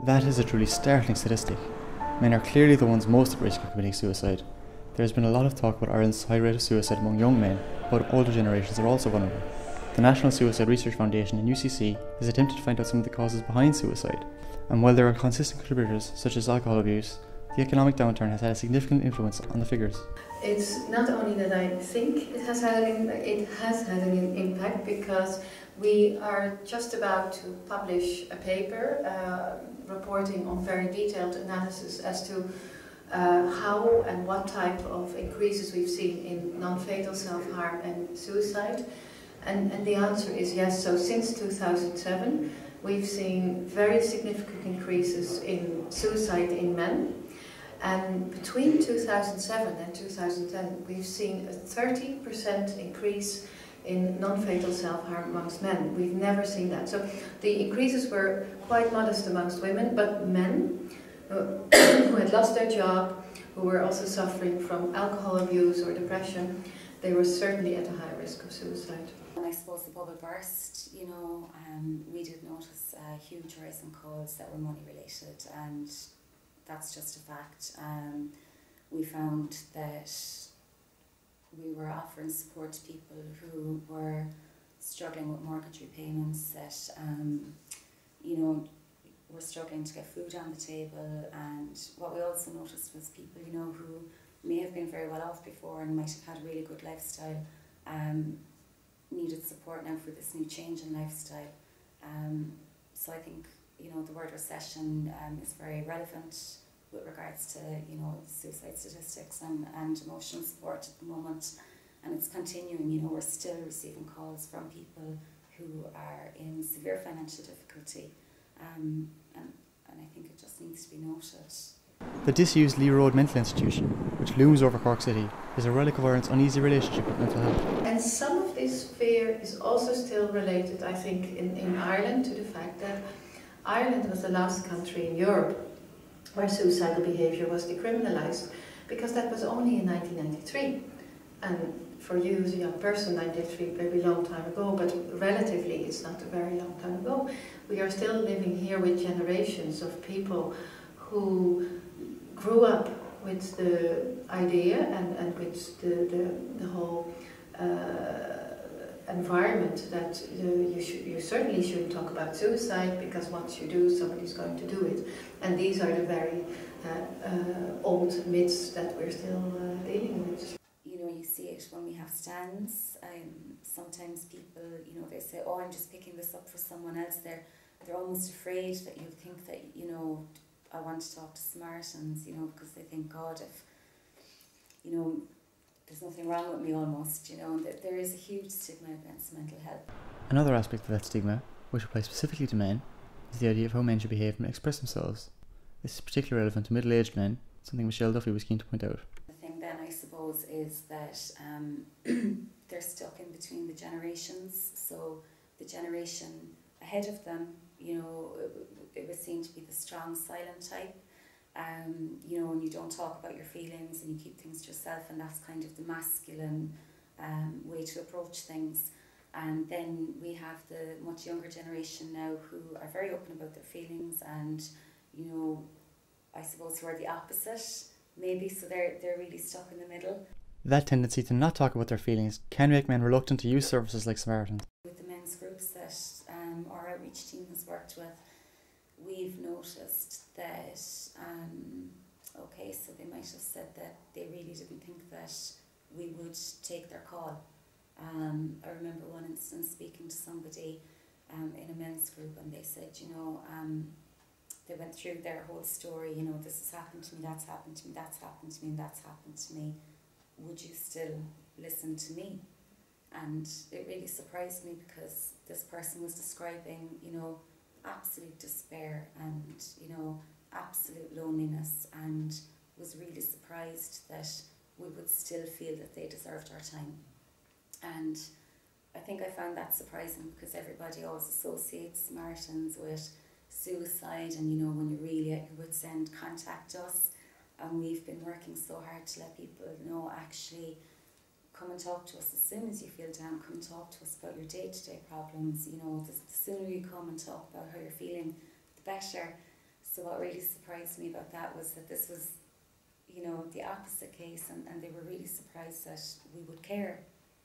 That is a truly startling statistic. Men are clearly the ones most at risk of committing suicide. There has been a lot of talk about Ireland's high rate of suicide among young men, but older generations are also vulnerable. The National Suicide Research Foundation and UCC has attempted to find out some of the causes behind suicide, and while there are consistent contributors such as alcohol abuse, the economic downturn has had a significant influence on the figures. It's not only that I think it has had an impact because we are just about to publish a paper reporting on very detailed analysis as to how and what type of increases we've seen in non-fatal self-harm and suicide. And the answer is yes. So since 2007 we've seen very significant increases in suicide in men. And between 2007 and 2010 we've seen a 30% increase in non-fatal self-harm amongst men. We've never seen that. So the increases were quite modest amongst women, but men who had lost their job, who were also suffering from alcohol abuse or depression, they were certainly at a high risk of suicide. And I suppose the bubble burst, we did notice a huge rise in calls that were money related, and that's just a fact. We found that we were offering support to people who were struggling with mortgage repayments, that were struggling to get food on the table. And what we also noticed was people who may have been very well off before and might have had a really good lifestyle needed support now for this new change in lifestyle. So I think the word recession is very relevant with regards to suicide statistics and emotional support at the moment, and it's continuing. We're still receiving calls from people who are in severe financial difficulty, and I think it just needs to be noted. The disused Lee Road Mental Institution, which looms over Cork City, is a relic of Ireland's uneasy relationship with mental health. And some of this fear is also still related, I think, in Ireland to the fact that Ireland was the last country in Europe where suicidal behaviour was decriminalised, because that was only in 1993. And for you as a young person, 1993 maybe a long time ago, but relatively it's not a very long time ago. We are still living here with generations of people who grew up with the idea and with the whole environment that you certainly shouldn't talk about suicide, because once you do, somebody's going to do it. And these are the very old myths that we're still dealing with. You see it when we have stands. Sometimes people, they say, "Oh, I'm just picking this up for someone else." They're almost afraid that you'll think that I want to talk to Samaritans, because they think, God, if there's nothing wrong with me almost, that there is a huge stigma against mental health. Another aspect of that stigma, which applies specifically to men, is the idea of how men should behave and express themselves. This is particularly relevant to middle-aged men, something Michelle Duffy was keen to point out. The thing then, I suppose, is that they're stuck in between the generations. So the generation ahead of them, it was seen to be the strong, silent type. And you don't talk about your feelings and you keep things to yourself, and that's kind of the masculine way to approach things. And then we have the much younger generation now who are very open about their feelings, and I suppose who are the opposite maybe, so they're really stuck in the middle. That tendency to not talk about their feelings can make men reluctant to use services like Samaritans. With the men's groups that our outreach team has worked with, we've noticed that, so they might have said that they really didn't think that we would take their call. I remember one instance speaking to somebody in a men's group, and they said, they went through their whole story, this has happened to me, that's happened to me, that's happened to me, and that's happened to me. Would you still listen to me? And it really surprised me, because this person was describing, absolute despair and, absolute loneliness, and was really surprised that we would still feel that they deserved our time. And I think I found that surprising, because everybody always associates Samaritans with suicide, and when you're really at your wit's end, contact us. And we've been working so hard to let people know, actually, come and talk to us as soon as you feel down. Come and talk to us about your day-to-day problems. The sooner you come and talk about how you're feeling, the better. So what really surprised me about that was that this was, you know, the opposite case, and they were really surprised that we would care,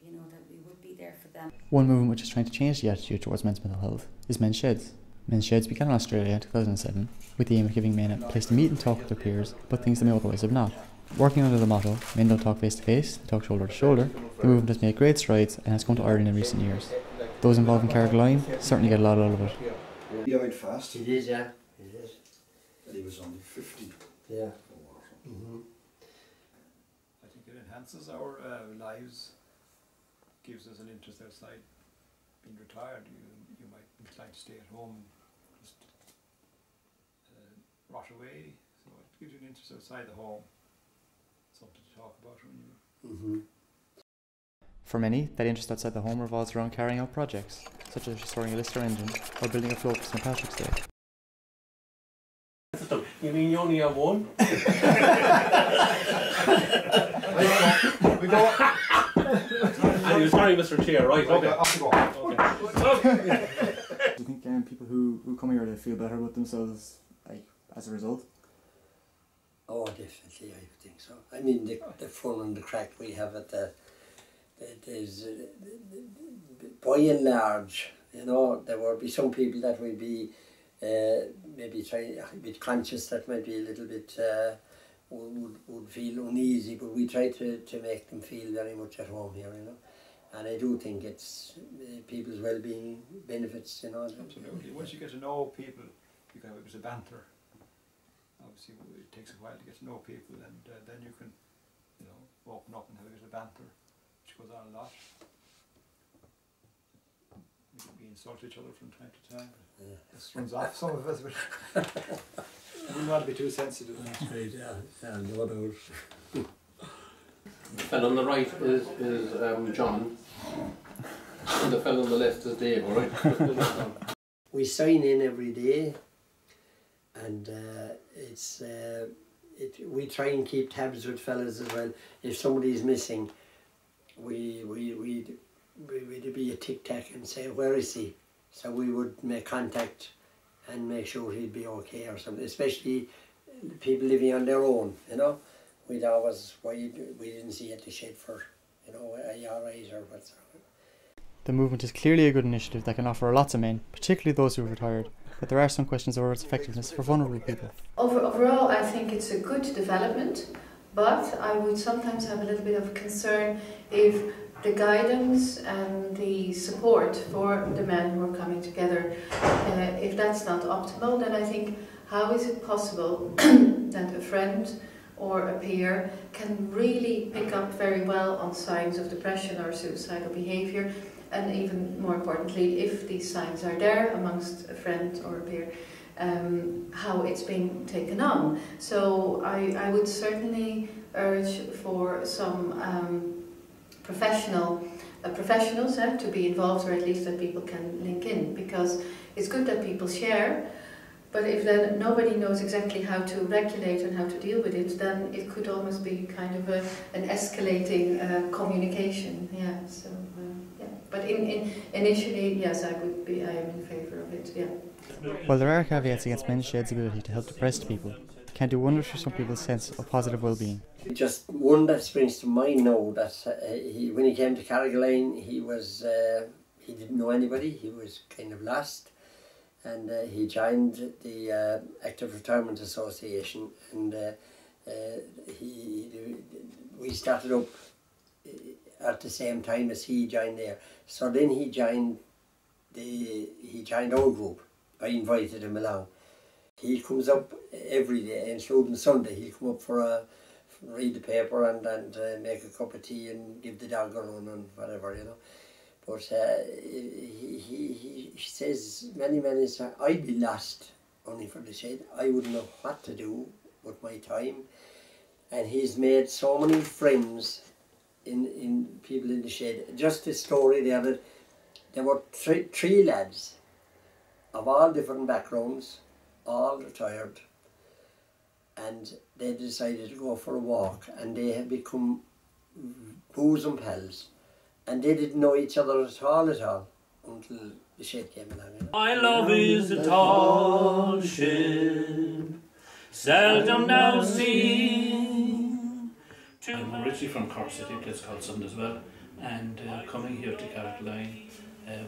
you know, that we would be there for them. One movement which is trying to change the attitude towards men's mental health is Men's Sheds. Men's Sheds began in Australia in 2007 with the aim of giving men a place to meet and talk with their peers about things they may otherwise have not. Working under the motto, men don't talk face to face, they talk shoulder to shoulder, the movement has made great strides and has come to Ireland in recent years. Those involved in Carrigaline certainly get a lot out of it. He died fast. He did, yeah. He did. And he was only 50. Yeah. Mm-hmm. I think it enhances our lives, gives us an interest outside. Being retired, you might be inclined to stay at home and just rot away. So it gives you an interest outside the home, something to talk about when you. Mm-hmm. For many, that interest outside the home revolves around carrying out projects, such as restoring a Lister engine or building a float for St Patrick's Day. You mean you only have one? We go. And you're sorry, Mr. Chair, right? Okay. Do you think people who come here, they feel better about themselves, like, as a result? Oh, definitely, I think so. I mean, the fun and the crack we have at by and large, you know, there will be some people that will be maybe trying a bit conscious, that might be a little bit would feel uneasy, but we try to make them feel very much at home here, you know. And I do think it's people's well-being benefits, you know. Absolutely. Once you get to know people, you can have a bit of banter. Obviously, it takes a while to get to know people, and then you can, you know, open up and have a bit of banter, which goes on a lot. We insult each other from time to time. Yeah. This runs off some of us, but we wouldn't want to be too sensitive. That's right, yeah, no doubt. The fellow on the right is John, and the fellow on the left is Dave, alright? We sign in every day, and we try and keep tabs with fellas as well. If somebody's missing, we'd be a tic-tac and say, where is he? So we would make contact and make sure he'd be okay or something, especially people living on their own, you know. We'd always, we didn't see at the shed for, you know, a RIs or what's. The movement is clearly a good initiative that can offer lots of men, particularly those who have retired, but there are some questions over its effectiveness for vulnerable people. Overall, I think it's a good development, but I would sometimes have a little bit of concern if the guidance and the support for the men who are coming together, if that's not optimal, then I think how is it possible that a friend or a peer can really pick up very well on signs of depression or suicidal behaviour, and even more importantly, if these signs are there amongst a friend or a peer, how it's being taken on. So I would certainly urge for some professionals to be involved, or at least that people can link in, because it's good that people share, but if then nobody knows exactly how to regulate and how to deal with it, then it could almost be kind of an escalating communication. Yeah. So yeah. But initially, yes, I am in favour of it. Yeah. While there are caveats against Men's Shed's ability to help depressed people, it can do wonders for some people's sense of positive well-being. Just one that springs to mind now, that when he came to Carrigaline, he didn't know anybody, he was kind of lost, and he joined the Active Retirement Association, and we started up at the same time as he joined there. So then he joined our group. I invited him along. He comes up every day, including Sunday. He'll come up read the paper and make a cup of tea and give the dog a run and whatever, you know. But he says many times, I'd be lost only for the shed. I wouldn't know what to do with my time. And he's made so many friends in people in the shed. Just a story there that there were three lads of all different backgrounds, all retired, and they decided to go for a walk, and they had become bosom pals, and they didn't know each other at all until the shed came along. My love is a tall ship, seldom now seen. I'm originally from Cork City, a place called Sundaswell, and coming here to Carrickline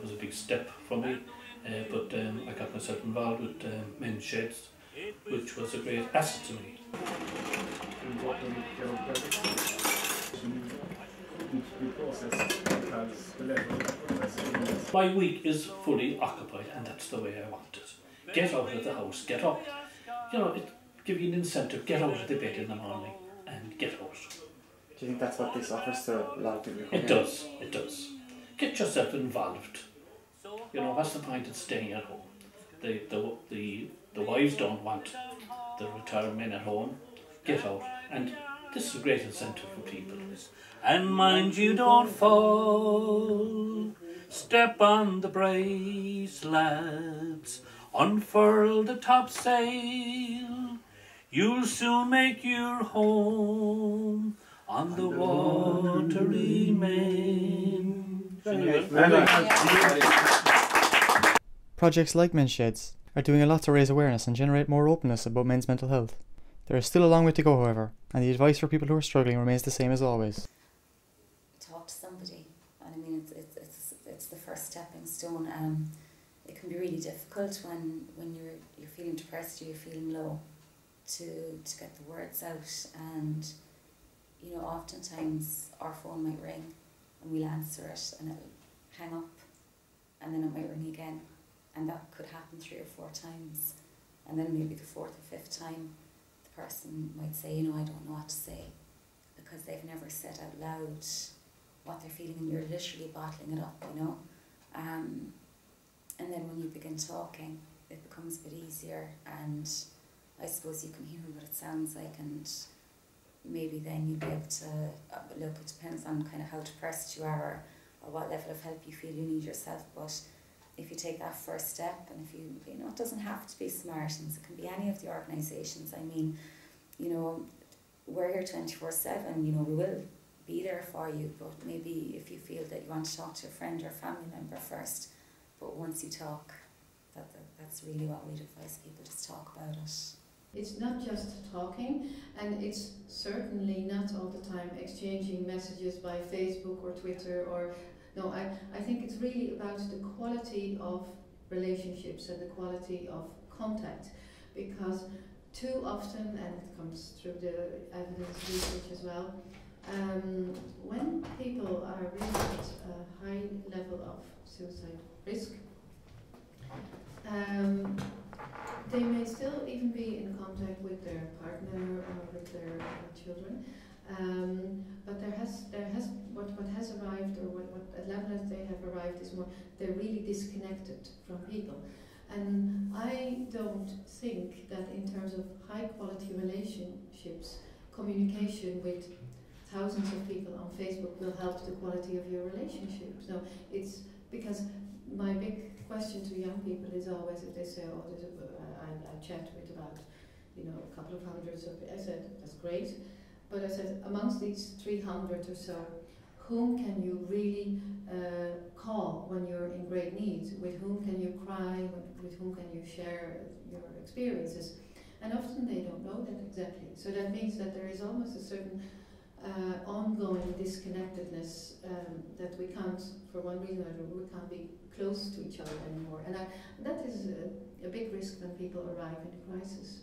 was a big step for me, but I got myself involved with men's sheds, which was a great asset to me. My week is fully occupied, and that's the way I want it. Get out of the house, get up. You know, give you an incentive, get out of the bed in the morning and get out. Do you think that's what this offers to a lot of people? It does, it does. Get yourself involved. You know, what's the point of staying at home? The wives don't want the retired men at home. Get out, and this is a great incentive for people. And mind you don't fall, step on the brace, lads, unfurl the topsail, you'll soon make your home on the watery main. Projects like Men's Sheds are doing a lot to raise awareness and generate more openness about men's mental health. There is still a long way to go, however, and the advice for people who are struggling remains the same as always. Talk to somebody, and I mean it's the first stepping stone. It can be really difficult when you're feeling depressed or you're feeling low to get the words out, and you know, oftentimes our phone might ring and we'll answer it and it'll hang up, and then it might ring again, and that could happen 3 or 4 times, and then maybe the 4th or 5th time the person might say, you know, I don't know what to say, because they've never said out loud what they're feeling, and you're literally bottling it up, you know. And then when you begin talking, it becomes a bit easier, and I suppose you can hear what it sounds like, and maybe then you'll be able to, look, it depends on kind of how depressed you are or what level of help you feel you need yourself, but if you take that first step, and if you know, it doesn't have to be Samaritans, it can be any of the organisations. I mean, you know, we're here 24/7, you know, we will be there for you, but maybe if you feel that you want to talk to a friend or a family member first, but once you talk, that's really what we'd advise people, just talk about it. It's not just talking, and it's certainly not all the time exchanging messages by Facebook or Twitter or no, I think it's really about the quality of relationships and the quality of contact, because too often, and it comes through the evidence research as well, when people are really at a high level of suicide risk, they may still even be in contact with their partner or with their children, but there has what has arrived, or what at level that they have arrived is more they're really disconnected from people, and I don't think that in terms of high quality relationships, communication with thousands of people on Facebook will help the quality of your relationship. So it's because my big question to young people is always, if they say, oh, I chat with about, you know, a couple of hundreds of, I said, that's great, but I said, amongst these 300 or so, whom can you really call when you're in great need? With whom can you cry? With whom can you share your experiences? And often they don't know that exactly. So that means that there is almost a certain ongoing disconnectedness that we can't, for one reason or another, we can't be close to each other anymore. And that is a big risk when people arrive in a crisis.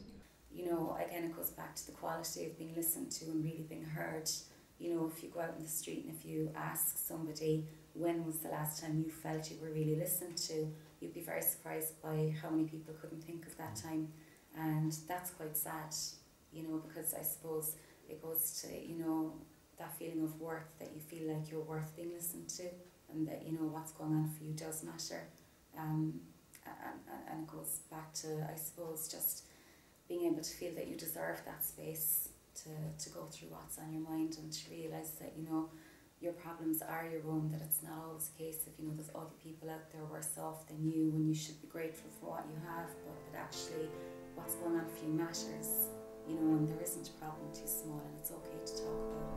You know, again, it goes back to the quality of being listened to and really being heard. You know, if you go out in the street and if you ask somebody when was the last time you felt you were really listened to, you'd be very surprised by how many people couldn't think of that time. And that's quite sad, you know, because I suppose it goes to, you know, that feeling of worth, that you feel like you're worth being listened to, and that, you know, what's going on for you does matter. And it goes back to, I suppose, just being able to feel that you deserve that space to go through what's on your mind, and to realise that, you know, your problems are your own, that it's not always a case of, you know, there's other people out there worse off than you, and you should be grateful for what you have, but that actually what's going on for you matters, you know, and there isn't a problem too small, and it's okay to talk about it.